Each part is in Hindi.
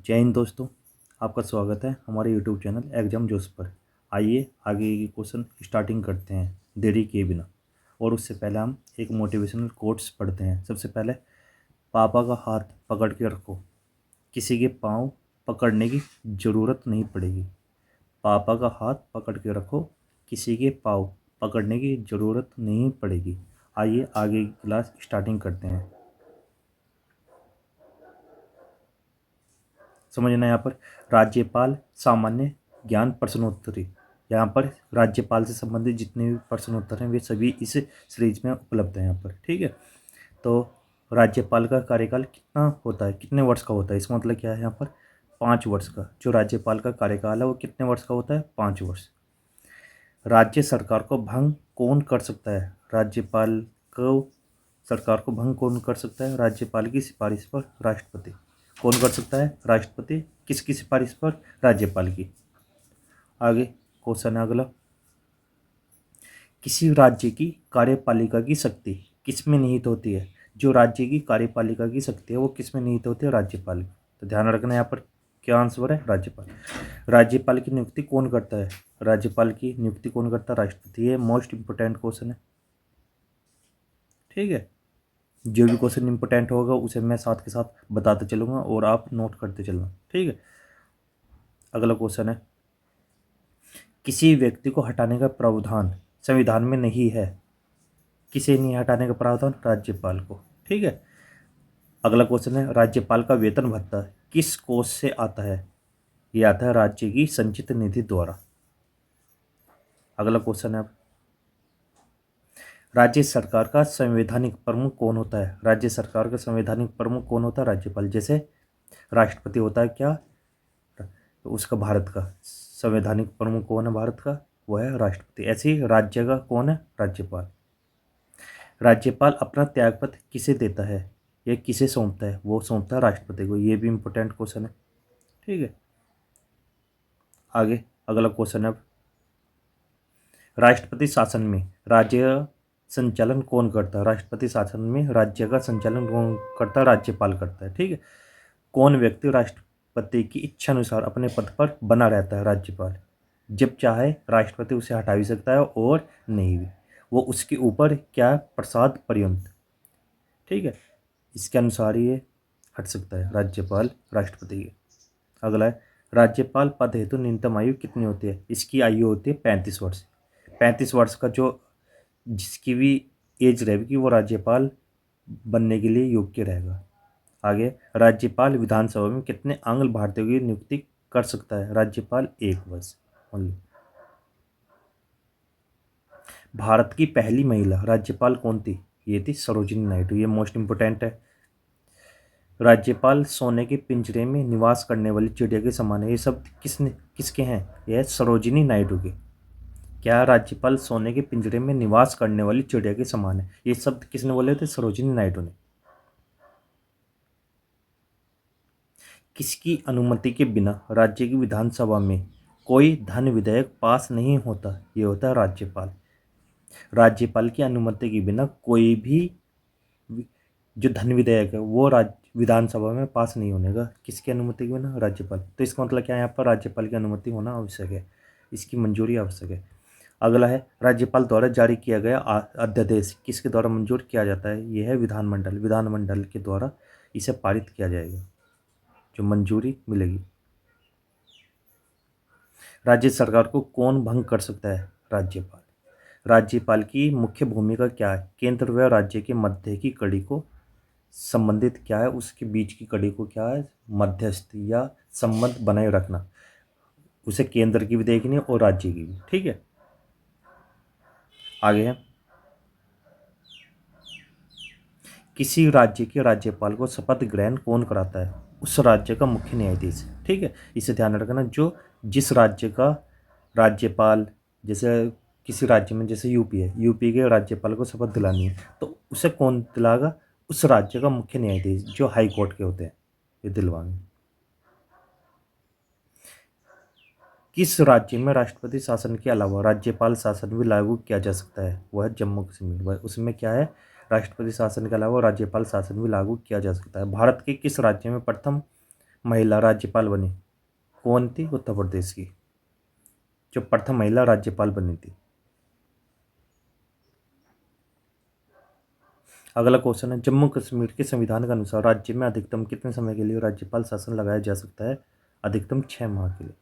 जय हिंद दोस्तों। आपका स्वागत है हमारे यूट्यूब चैनल एग्जाम जोश पर। आइए आगे के क्वेश्चन स्टार्टिंग करते हैं देरी किए बिना। और उससे पहले हम एक मोटिवेशनल कोट्स पढ़ते हैं। सबसे पहले, पापा का हाथ पकड़ के रखो, किसी के पाँव पकड़ने की ज़रूरत नहीं पड़ेगी। पापा का हाथ पकड़ के रखो, किसी के पाँव पकड़ने की ज़रूरत नहीं पड़ेगी। आइए आगे की क्लास स्टार्टिंग करते हैं। समझना यहाँ पर राज्यपाल सामान्य ज्ञान प्रश्नोत्तरी। यहाँ पर राज्यपाल से संबंधित जितने भी प्रश्नोत्तर हैं वे सभी इस सीरीज में उपलब्ध हैं यहाँ पर। ठीक है, तो राज्यपाल का कार्यकाल कितना होता है, कितने वर्ष का होता है, इसका मतलब क्या है यहाँ पर 5 वर्ष का। जो राज्यपाल का कार्यकाल है वो कितने वर्ष का होता है, 5 वर्ष। राज्य सरकार को भंग कौन कर सकता है, राज्यपाल को सरकार को भंग कौन कर सकता है, राज्यपाल की सिफारिश पर राष्ट्रपति। कौन कर सकता है, राष्ट्रपति। किसकी सिफारिश पर, राज्यपाल की। आगे क्वेश्चन है अगला, किसी राज्य की कार्यपालिका की शक्ति किस में निहित होती है। जो राज्य की कार्यपालिका की शक्ति है वो किस में निहित होती है, राज्यपाल की। तो ध्यान रखना यहाँ पर क्या आंसर है, राज्यपाल। राज्यपाल की नियुक्ति कौन करता है, राज्यपाल की नियुक्ति कौन करता है, राष्ट्रपति। ये मोस्ट इंपोर्टेंट क्वेश्चन है। ठीक है, जो भी क्वेश्चन इंपोर्टेंट होगा उसे मैं साथ के साथ बताते चलूँगा और आप नोट करते चलना। ठीक है, अगला क्वेश्चन है, किसी व्यक्ति को हटाने का प्रावधान संविधान में नहीं है। किसे नहीं हटाने का प्रावधान, राज्यपाल को। ठीक है, अगला क्वेश्चन है, राज्यपाल का वेतन भत्ता किस कोष से आता है। ये आता है राज्य की संचित निधि द्वारा। अगला क्वेश्चन है, राज्य सरकार का संवैधानिक प्रमुख कौन होता है। राज्य सरकार का संवैधानिक प्रमुख कौन होता है, राज्यपाल। जैसे राष्ट्रपति होता है क्या, तो उसका भारत का संवैधानिक प्रमुख कौन है, भारत का, वह है राष्ट्रपति। ऐसे ही राज्य का कौन है, राज्यपाल। राज्यपाल अपना त्यागपत्र किसे देता है, ये किसे सौंपता है, वो सौंपता है राष्ट्रपति को। ये भी इंपॉर्टेंट क्वेश्चन है। ठीक है, आगे अगला क्वेश्चन है, राष्ट्रपति शासन में राज्य संचालन कौन करता है। राष्ट्रपति शासन में राज्य का संचालन कौन करता है, राज्यपाल करता है। ठीक है, कौन व्यक्ति राष्ट्रपति की इच्छा अनुसार अपने पद पर बना रहता है, राज्यपाल। जब चाहे राष्ट्रपति उसे हटा भी सकता है और नहीं भी, वो उसके ऊपर क्या प्रसाद पर्यंत। ठीक है, इसके अनुसार ये हट सकता है, राज्यपाल राष्ट्रपति के। अगला है, राज्यपाल पद हेतु न्यूनतम आयु कितनी होती है। इसकी आयु होती है 35 वर्ष। 35 वर्ष का जो जिसकी भी एज रहेगी वो राज्यपाल बनने के लिए योग्य रहेगा। आगे, राज्यपाल विधानसभा में कितने आंग्ल भारतीयों की नियुक्ति कर सकता है, राज्यपाल 1 वर्ष ओनली। भारत की पहली महिला राज्यपाल कौन थी, ये थी सरोजिनी नायडू। ये मोस्ट इंपोर्टेंट है। राज्यपाल सोने के पिंजरे में निवास करने वाली चिड़िया के समान है। ये सब किसके हैं, यह सरोजिनी नायडू के। क्या राज्यपाल सोने के पिंजरे में निवास करने वाली चिड़िया के समान है, ये शब्द किसने बोले थे, सरोजिनी नायडू ने। किसकी अनुमति के बिना राज्य की विधानसभा में कोई धन विधेयक पास नहीं होता, ये होता है राज्यपाल। राज्यपाल की अनुमति के बिना कोई भी जो धन विधेयक है वो विधानसभा में पास नहीं होने का, किसकी अनुमति के बिना, राज्यपाल। तो इसका मतलब क्या है, यहाँ पर राज्यपाल की अनुमति होना आवश्यक है, इसकी मंजूरी आवश्यक है। अगला है, राज्यपाल द्वारा जारी किया गया अध्यादेश किसके द्वारा मंजूर किया जाता है, यह है विधानमंडल। विधानमंडल के द्वारा इसे पारित किया जाएगा, जो मंजूरी मिलेगी। राज्य सरकार को कौन भंग कर सकता है, राज्यपाल। राज्यपाल की मुख्य भूमिका क्या है, केंद्र व राज्य के मध्य की कड़ी को संबंधित क्या है, उसके बीच की कड़ी को क्या है, मध्यस्थ या संबंध बनाए रखना। उसे केंद्र की भी देखनी और राज्य की भी। ठीक है, आगे है, किसी राज्य के राज्यपाल को शपथ ग्रहण कौन कराता है, उस राज्य का मुख्य न्यायाधीश। ठीक है, इसे ध्यान रखना, जो जिस राज्य का राज्यपाल, जैसे किसी राज्य में जैसे यूपी है, यूपी के राज्यपाल को शपथ दिलानी है तो उसे कौन दिलाएगा, उस राज्य का मुख्य न्यायाधीश, जो हाई कोर्ट के होते हैं, ये दिलवाएंगे। किस राज्य में राष्ट्रपति शासन के अलावा राज्यपाल शासन भी लागू किया जा सकता है, वह है जम्मू कश्मीर। वह उसमें क्या है, राष्ट्रपति शासन के अलावा राज्यपाल शासन भी लागू किया जा सकता है। भारत के किस राज्य में प्रथम महिला राज्यपाल बनी? कौन थी? उत्तर प्रदेश की जो प्रथम महिला राज्यपाल बनी थी। अगला क्वेश्चन है, जम्मू कश्मीर के संविधान के अनुसार राज्य में अधिकतम कितने समय के लिए राज्यपाल शासन लगाया जा सकता है? अधिकतम 6 माह के लिए।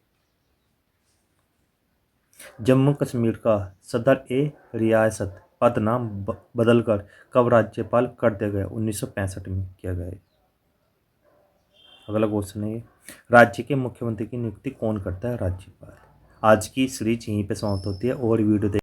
जम्मू कश्मीर का सदर ए रियासत पद नाम बदलकर कब राज्यपाल कर दिया गया? 1965 में किया गया है। अगला क्वेश्चन है, राज्य के मुख्यमंत्री की नियुक्ति कौन करता है? राज्यपाल। आज की सीरीज यहीं पे समाप्त होती है और वीडियो